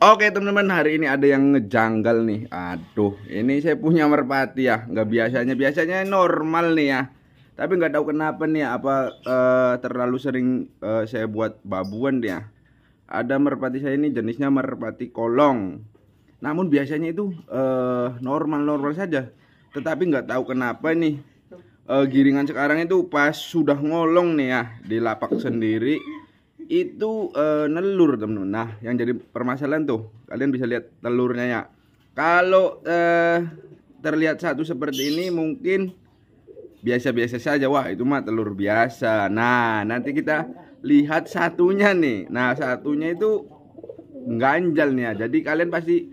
Oke teman-teman, hari ini ada yang ngejanggal nih. Aduh, ini saya punya merpati ya. Nggak biasanya normal nih ya. Tapi nggak tahu kenapa nih ya, apa terlalu sering saya buat babuan dia. Ada merpati saya ini jenisnya merpati kolong. Namun biasanya itu normal-normal saja. Tetapi nggak tahu kenapa nih giringan sekarang itu pas sudah ngolong nih ya di lapak sendiri itu nelur teman-teman. Nah, yang jadi permasalahan tuh, kalian bisa lihat telurnya ya. Kalau terlihat satu seperti ini mungkin biasa-biasa saja. Wah, itu mah telur biasa. Nah, nanti kita lihat satunya nih. Nah, satunya itu ganjal nih ya. Jadi kalian pasti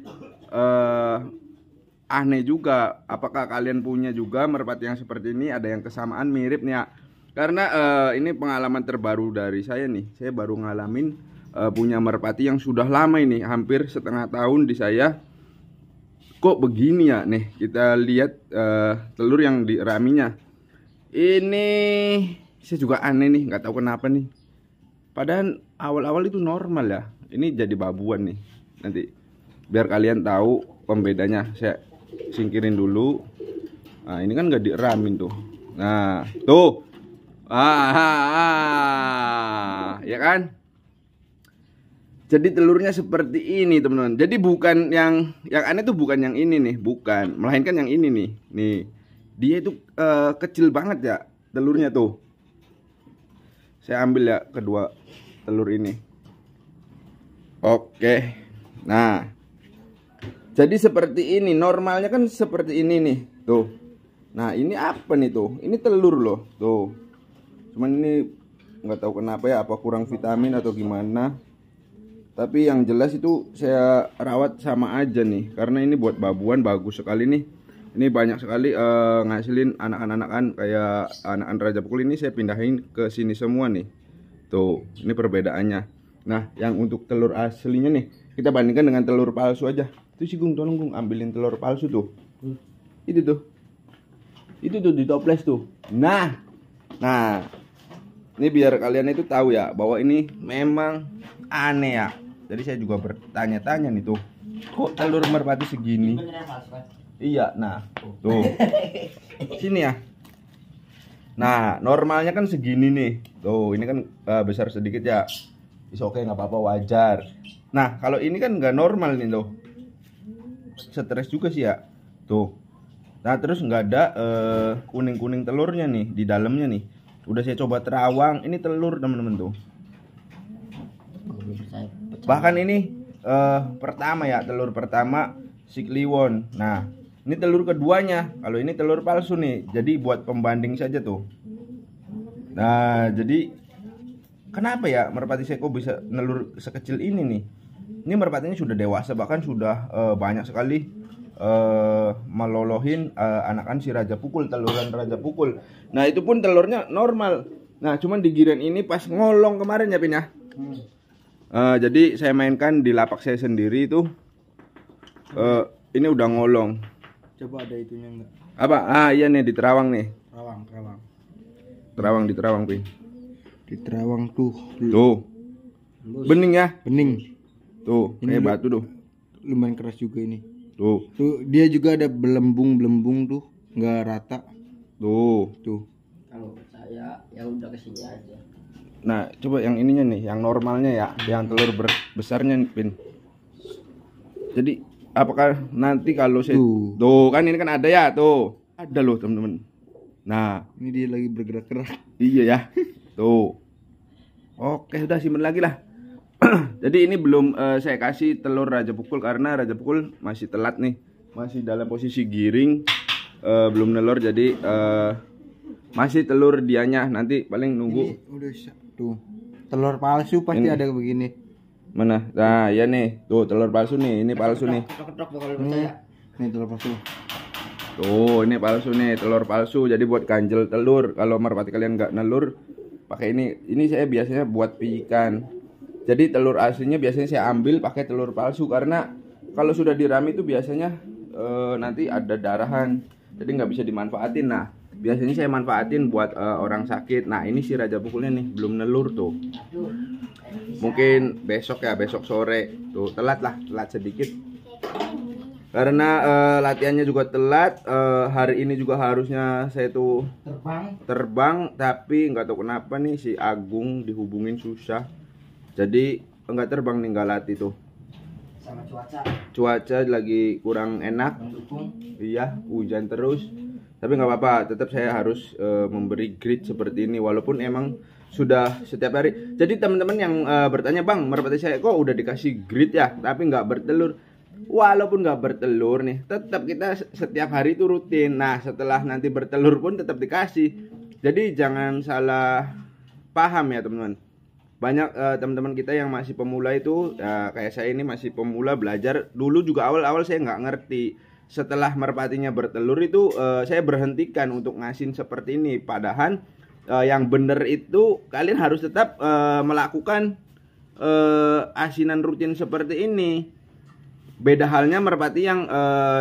aneh juga. Apakah kalian punya juga merpati yang seperti ini? Ada yang kesamaan mirip nih ya. Karena ini pengalaman terbaru dari saya nih. Saya baru ngalamin punya merpati yang sudah lama ini, hampir setengah tahun di saya. Kok begini ya nih? Kita lihat telur yang di raminya. Ini saya juga aneh nih, nggak tahu kenapa nih. Padahal awal-awal itu normal ya. Ini jadi babuan nih. Nanti biar kalian tahu pembedanya. Saya singkirin dulu. Nah, ini kan nggak diramin tuh. Nah, tuh. Ya kan? Jadi telurnya seperti ini teman-teman. Jadi bukan yang aneh tuh bukan yang ini nih, bukan, melainkan yang ini nih. Nih, dia itu kecil banget ya telurnya tuh. Saya ambil ya kedua telur ini. Oke. Nah, jadi seperti ini. Normalnya kan seperti ini nih, tuh. Nah, ini apa nih tuh? Ini telur loh, tuh. Cuman ini nggak tahu kenapa ya, apa kurang vitamin atau gimana. Tapi yang jelas itu saya rawat sama aja nih, karena ini buat babuan bagus sekali nih. Ini banyak sekali ngasilin anakan-anakan kayak anakan Raja Pukul ini saya pindahin ke sini semua nih. Tuh, ini perbedaannya. Nah, yang untuk telur aslinya nih kita bandingkan dengan telur palsu aja. Itu sih Gung, tolong Gung ambilin telur palsu tuh. Itu tuh. Itu tuh di toples tuh. Nah, ini biar kalian itu tahu ya bahwa ini memang aneh ya. Jadi saya juga bertanya-tanya nih tuh, kok telur merpati segini? Iya, nah tuh sini ya. Nah, normalnya kan segini nih. Tuh, ini kan besar sedikit ya. Oke, nggak apa-apa, wajar. Nah, kalau ini kan nggak normal nih tuh. Stres juga sih ya. Tuh. Nah, terus nggak ada kuning-kuning telurnya nih di dalamnya nih. Udah saya coba terawang, ini telur teman-teman tuh. Bahkan ini pertama ya, telur pertama si Kliwon. Nah, ini telur keduanya. Kalau ini telur palsu nih. Jadi buat pembanding saja tuh. Nah, jadi kenapa ya merpati saya kok bisa nelur sekecil ini nih? Ini merpatinya sudah dewasa, bahkan sudah banyak sekali melolohin anakan si Raja Pukul, teluran Raja Pukul. Nah, itu pun telurnya normal. Nah, cuman di giliran ini pas ngolong kemarin ya Pin ya. Jadi saya mainkan di lapak saya sendiri itu ini udah ngolong. Coba ada itunya enggak? Apa? Iya nih di terawang nih. Terawang. Di terawang Pin. Di terawang tuh. Tuh. Bening ya? Bening. Tuh, Ini kayak batu tuh. Lumayan keras juga ini. Tuh. Tuh, dia juga ada belembung tuh, nggak rata. Tuh. Kalau saya ya udah kesini aja. Nah, coba yang ininya nih, yang normalnya ya, yang telur besarnya Pin. Jadi, apakah nanti kalau saya tuh kan ini kan ada ya, tuh. Ada loh, teman-teman. Nah, ini dia lagi bergerak-gerak. Iya ya. Tuh. Oke, sudah simpen lagi lah. Jadi ini belum saya kasih telur Raja Pukul karena Raja Pukul masih telat nih. Masih dalam posisi giring. Belum nelor, jadi masih telur dianya. Nanti paling nunggu. Ini udah tuh. Telur palsu pasti Ini. ada begini. Mana? Nah, ya nih. Tuh telur palsu nih. Ini palsu nih. Ini telur palsu. Tuh, ini palsu nih, telur palsu. Jadi buat ganjel telur. Kalau merpati kalian nggak nelur, pakai ini. Ini saya biasanya buat pikan. Jadi telur aslinya biasanya saya ambil pakai telur palsu karena kalau sudah dirami itu biasanya nanti ada darahan. Jadi nggak bisa dimanfaatin. Nah, biasanya saya manfaatin buat orang sakit. Nah ini si raja pukulnya nih belum nelur tuh, mungkin besok ya, besok sore tuh, telat sedikit karena latihannya juga telat. Hari ini juga harusnya saya tuh terbang tapi nggak tahu kenapa nih si Agung dihubungin susah, jadi nggak terbang nih, nggak latih tuh. Sama Cuaca lagi kurang enak, iya hujan terus. Tapi nggak apa-apa, tetap saya harus memberi grid seperti ini walaupun emang sudah setiap hari. Jadi teman-teman yang bertanya, bang merpati saya kok udah dikasih grid ya tapi nggak bertelur. Walaupun nggak bertelur nih, tetap kita setiap hari itu rutin. Nah setelah nanti bertelur pun tetap dikasih. Jadi jangan salah paham ya teman-teman. Banyak teman-teman kita yang masih pemula itu kayak saya ini masih pemula belajar. Dulu juga awal-awal saya nggak ngerti. Setelah merpatinya bertelur itu saya berhentikan untuk ngasin seperti ini. Padahal yang bener itu kalian harus tetap melakukan asinan rutin seperti ini. Beda halnya merpati yang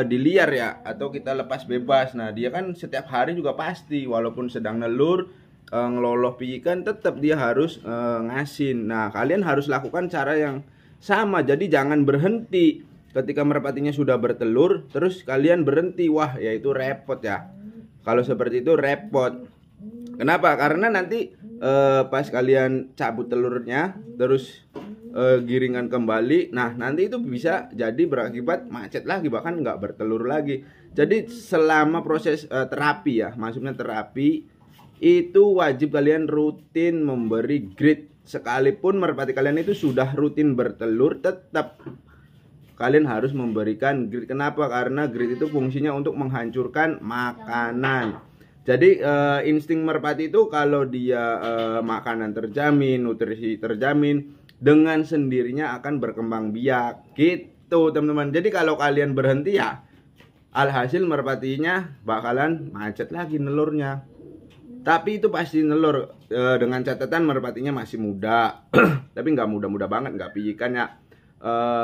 di liar ya, atau kita lepas bebas. Nah dia kan setiap hari juga pasti walaupun sedang nelur ngeloloh piikan tetap dia harus ngasin. Nah kalian harus lakukan cara yang sama, jadi jangan berhenti ketika merpatinya sudah bertelur terus kalian berhenti. Wah ya itu repot ya, kalau seperti itu repot. Kenapa? Karena nanti pas kalian cabut telurnya terus giringan kembali, nah nanti itu bisa jadi berakibat macet lagi, bahkan nggak bertelur lagi. Jadi selama proses terapi ya, maksudnya terapi itu wajib kalian rutin memberi grid. Sekalipun merpati kalian itu sudah rutin bertelur, tetap kalian harus memberikan grid. Kenapa? Karena grid itu fungsinya untuk menghancurkan makanan. Jadi insting merpati itu kalau dia makanan terjamin, nutrisi terjamin, dengan sendirinya akan berkembang biak gitu teman-teman. Jadi kalau kalian berhenti ya alhasil merpatinya bakalan macet lagi nelurnya. Tapi itu pasti nelur dengan catatan merpatinya masih muda. Tapi nggak muda-muda banget, nggak piikan ya,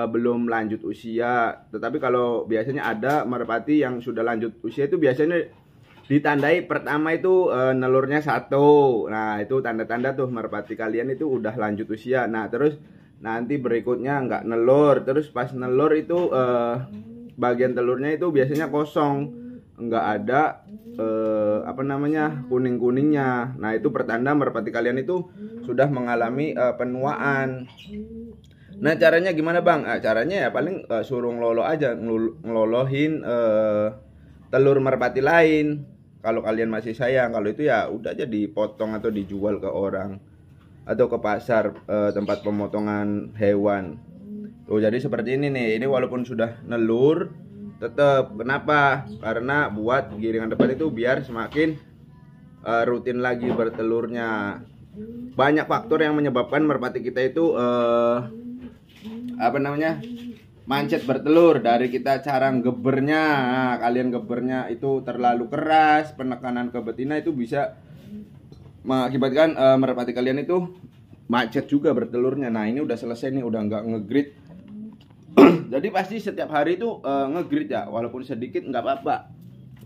belum lanjut usia. Tetapi kalau biasanya ada merpati yang sudah lanjut usia itu biasanya ditandai pertama itu nelurnya 1. Nah itu tanda-tanda tuh merpati kalian itu udah lanjut usia. Nah terus nanti berikutnya nggak nelur, terus pas nelur itu bagian telurnya itu biasanya kosong, nggak ada kuning-kuningnya. Nah itu pertanda merpati kalian itu sudah mengalami penuaan. Nah caranya gimana bang? Caranya ya paling suruh ngeloloh aja, ngelolohin telur merpati lain. Kalau kalian masih sayang, kalau itu ya udah aja dipotong atau dijual ke orang atau ke pasar tempat pemotongan hewan. Tuh jadi seperti ini nih. Ini walaupun sudah nelur tetap. Kenapa? Karena buat giringan depan itu biar semakin rutin lagi bertelurnya. Banyak faktor yang menyebabkan merpati kita itu mancet bertelur. Dari kita cara gebernya. Nah, kalian gebernya itu terlalu keras, penekanan ke betina itu bisa mengakibatkan merpati kalian itu macet juga bertelurnya. Nah ini udah selesai nih, udah nggak ngegrid. Jadi pasti setiap hari itu ngegrid ya, walaupun sedikit nggak apa-apa.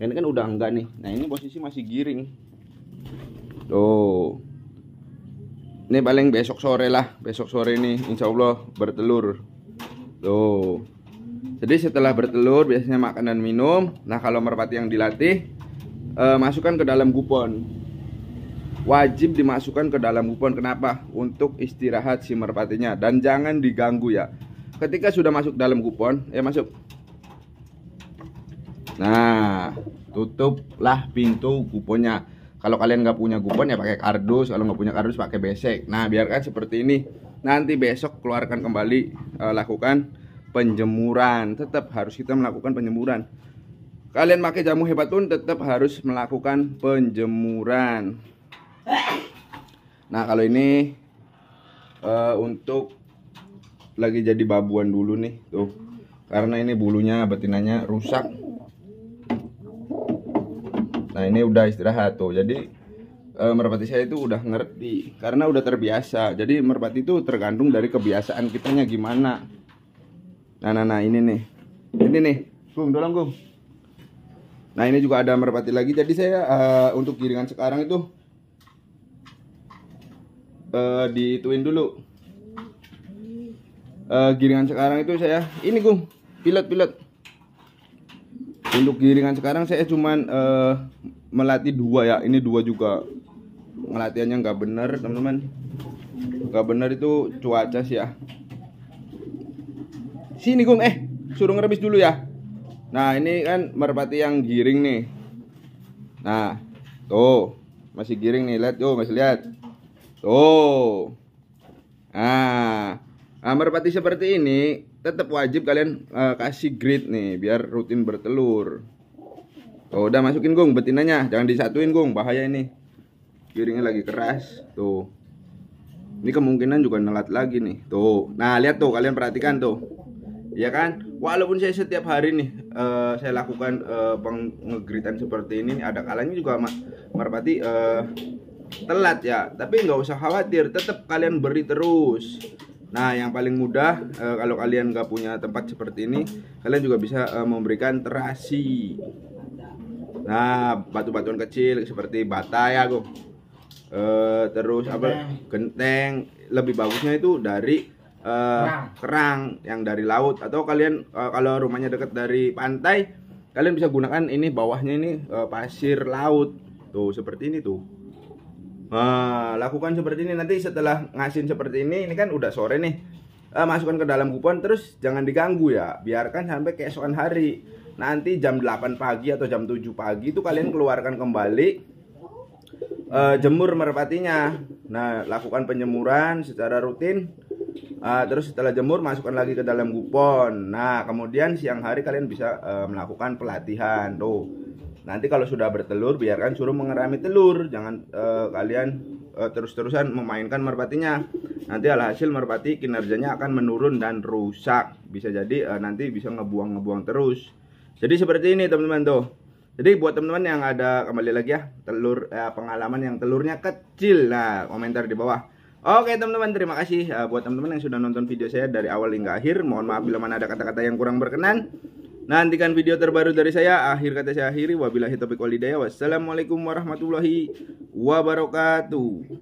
Ini kan udah enggak nih. Nah ini posisi masih giring. Tuh. Ini paling besok sore lah. Besok sore nih insya Allah bertelur. Tuh. Jadi setelah bertelur biasanya makan dan minum. Nah kalau merpati yang dilatih masukkan ke dalam gupon. Wajib dimasukkan ke dalam gupon. Kenapa? Untuk istirahat si merpatinya. Dan jangan diganggu ya. Ketika sudah masuk dalam gupon, ya masuk. Nah, tutuplah pintu guponnya. Kalau kalian nggak punya gupon ya pakai kardus. Kalau nggak punya kardus pakai besek. Nah, biarkan seperti ini. Nanti besok keluarkan kembali, lakukan penjemuran. Tetap harus kita melakukan penjemuran. Kalian pakai jamu hebat pun tetap harus melakukan penjemuran. Nah, kalau ini untuk lagi jadi babuan dulu nih tuh, karena ini bulunya betinanya rusak. Nah ini udah istirahat tuh. Jadi merpati saya itu udah ngerti karena udah terbiasa. Jadi merpati itu tergantung dari kebiasaan kitanya gimana. Nah ini nih Gum, tolong Gum. Nah ini juga ada merpati lagi. Jadi saya untuk giringan sekarang itu dituin dulu. Giringan sekarang itu saya ini Gung, pilot. Untuk giringan sekarang saya cuman melatih 2 ya. Ini 2 juga. Ngelatihannya nggak bener teman-teman. Nggak bener itu cuaca sih ya. Sini Gung, suruh ngeremis dulu ya. Nah ini kan merpati yang giring nih. Nah tuh masih giring nih, lihat tuh, masih lihat tuh. Nah merpati seperti ini tetap wajib kalian kasih grid nih biar rutin bertelur. Tuh udah masukin Gung betinanya, jangan disatuin Gung, bahaya ini. Giringnya lagi keras tuh. Ini kemungkinan juga nelat lagi nih tuh. Nah lihat tuh, kalian perhatikan tuh. Ya kan, walaupun saya setiap hari nih saya lakukan pengegritan seperti ini, ada kalanya juga merpati telat ya, tapi nggak usah khawatir, tetap kalian beri terus. Nah yang paling mudah kalau kalian nggak punya tempat seperti ini, kalian juga bisa memberikan terasi. Nah batu-batuan kecil seperti bata ya Gung, terus apa, genteng. Lebih bagusnya itu dari kerang yang dari laut, atau kalian kalau rumahnya dekat dari pantai, kalian bisa gunakan ini, bawahnya ini pasir laut tuh, seperti ini tuh. Lakukan seperti ini. Nanti setelah ngasin seperti ini kan udah sore nih, masukkan ke dalam kupon, terus jangan diganggu ya, biarkan sampai keesokan hari. Nanti jam 8 pagi atau jam 7 pagi itu kalian keluarkan kembali, jemur merpatinya. Nah lakukan penjemuran secara rutin. Terus setelah jemur masukkan lagi ke dalam kupon. Nah kemudian siang hari kalian bisa melakukan pelatihan tuh. Nanti kalau sudah bertelur, biarkan suruh mengerami telur. Jangan kalian terus-terusan memainkan merpatinya. Nanti alhasil merpati kinerjanya akan menurun dan rusak. Bisa jadi nanti bisa ngebuang terus. Jadi seperti ini teman-teman tuh. Jadi buat teman-teman yang ada, kembali lagi ya, telur pengalaman yang telurnya kecil, nah komentar di bawah. Oke teman-teman, terima kasih buat teman-teman yang sudah nonton video saya dari awal hingga akhir. Mohon maaf bila mana ada kata-kata yang kurang berkenan. Nantikan video terbaru dari saya. Akhir kata saya akhiri, wabillahi taufiq wal hidayah. Wassalamualaikum warahmatullahi wabarakatuh.